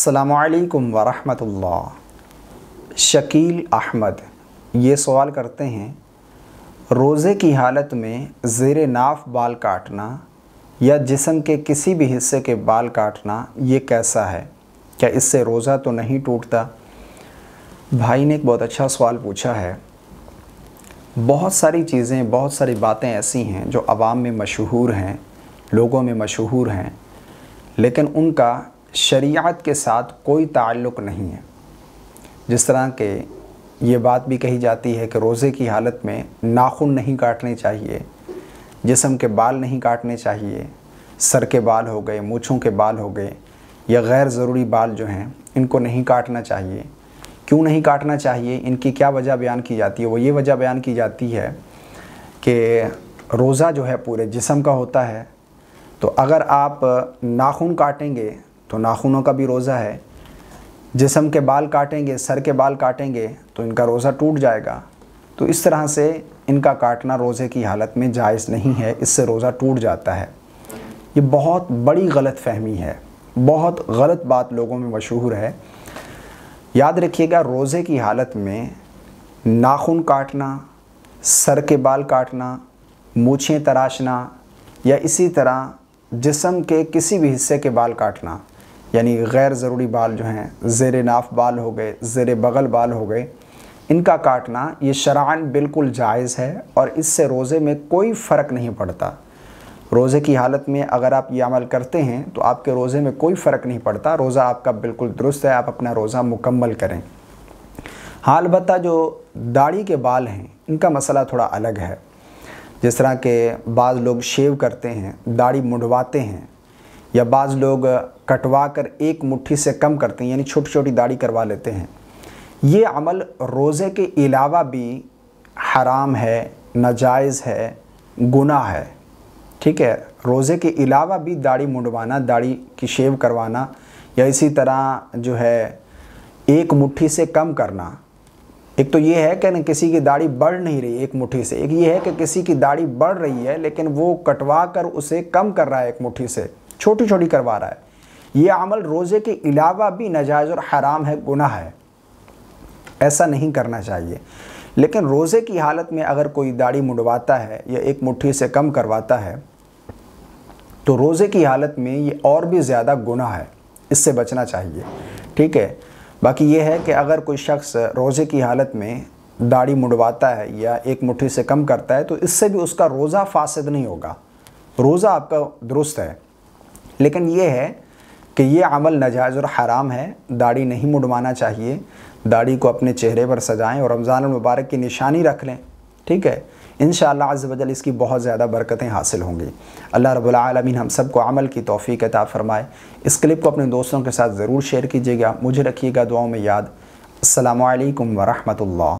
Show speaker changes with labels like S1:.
S1: السلام علیکم ورحمۃ اللہ۔ شکیل احمد یہ سوال کرتے ہیں، روزے کی حالت میں زیر ناف بال کاٹنا یا جسم کے کسی بھی حصے کے بال کاٹنا یہ کیسا ہے؟ کیا اس سے روزہ تو نہیں ٹوٹتا؟ بھائی نے ایک بہت اچھا سوال پوچھا ہے۔ بہت ساری چیزیں، بہت ساری باتیں ایسی ہیں جو عوام میں مشہور ہیں، لوگوں میں مشہور ہیں، لیکن ان کا شریعت کے ساتھ کوئی تعلق نہیں ہے۔ جس طرح کہ یہ بات بھی کہی جاتی ہے کہ روزے کی حالت میں ناخن نہیں کاٹنے چاہیے، جسم کے بال نہیں کاٹنے چاہیے، سر کے بال ہو گئے، مونچھوں کے بال ہو گئے یا غیر ضروری بال جو ہیں ان کو نہیں کاٹنا چاہیے۔ کیوں نہیں کاٹنا چاہیے؟ ان کی کیا وجہ بیان کی جاتی ہے؟ وہ یہ وجہ بیان کی جاتی ہے کہ روزہ جو ہے پورے جسم کا ہوتا ہے، تو اگر آپ ناخن کاٹیں گے تو ناخنوں کا بھی روزہ ہے، جسم کے بال کاٹیں گے، سر کے بال کاٹیں گے تو ان کا روزہ ٹوٹ جائے گا۔ تو اس طرح سے ان کا کاٹنا روزے کی حالت میں جائز نہیں ہے، اس سے روزہ ٹوٹ جاتا ہے۔ یہ بہت بڑی غلط فہمی ہے، بہت غلط بات لوگوں میں مشہور ہے۔ یاد رکھیے گا، روزے کی حالت میں ناخن کاٹنا، سر کے بال کاٹنا، مونچھیں تراشنا یا اسی طرح جسم کے کسی بھی حصے کے بال کاٹنا، یعنی غیر ضروری بال جو ہیں، زیر ناف بال ہو گئے، زیر بغل بال ہو گئے، ان کا کاٹنا یہ شرعاً بالکل جائز ہے اور اس سے روزے میں کوئی فرق نہیں پڑتا۔ روزے کی حالت میں اگر آپ یہ عمل کرتے ہیں تو آپ کے روزے میں کوئی فرق نہیں پڑتا، روزہ آپ کا بالکل درست ہے، آپ اپنا روزہ مکمل کریں۔ ہاں، البتہ جو داڑھی کے بال ہیں ان کا مسئلہ تھوڑا الگ ہے۔ جس طرح کہ بعض لوگ شیو کرتے ہیں، داڑھی منڈواتے ہیں، یا بعض لوگ کٹوا کر ایک مٹھی سے کم کرتے ہیں، یعنی چھوٹی چھوٹی داڑھی کروا لیتے ہیں۔ یہ عمل روزے کے علاوہ بھی حرام ہے، ناجائز ہے، گناہ ہے۔ ٹھیک ہے، روزے کے علاوہ بھی داڑھی منڈوانا، داڑھی کی شیو کروانا یا اسی طرح جو ہے ایک مٹھی سے کم کرنا۔ ایک تو یہ ہے کہ کسی کی داڑھی بڑھ نہیں رہی ایک مٹھی سے، ایک یہ ہے کہ کسی کی داڑھی بڑھ رہی ہے لیکن وہ کٹوا کر اسے کم کر رہا ہے، ایک مٹھی سے چھوٹی چھوٹی کروا رہا ہے۔ یہ عمل روزے کے علاوہ بھی ناجائز اور حرام ہے، گناہ ہے، ایسا نہیں کرنا چاہیے۔ لیکن روزے کی حالت میں اگر کوئی داڑھی منڈواتا ہے یا ایک مٹھی سے کم کرواتا ہے تو روزے کی حالت میں یہ اور بھی زیادہ گناہ ہے، اس سے بچنا چاہیے۔ ٹھیک ہے، باقی یہ ہے کہ اگر کوئی شخص روزے کی حالت میں داڑھی منڈواتا ہے یا ایک مٹھی سے کم کرتا ہے تو اس سے بھی اس کا روزہ فاسد نہیں ہوگا، روزہ آپ کا درست ہے۔ لیکن یہ ہے کہ یہ عمل ناجائز اور حرام ہے، داڑھی نہیں منڈوانا چاہیے، داڑھی کو اپنے چہرے پر سجائیں اور رمضان المبارک کی نشانی رکھ لیں۔ ٹھیک ہے، انشاءاللہ عز و جل اس کی بہت زیادہ برکتیں حاصل ہوں گی۔ اللہ رب العالمین ہم سب کو عمل کی توفیق عطا فرمائے۔ اس کلپ کو اپنے دوستوں کے ساتھ ضرور شیئر کیجیے گا، مجھے رکھیے گا دعاؤں میں یاد۔ السلام علیکم ورحمۃ اللہ۔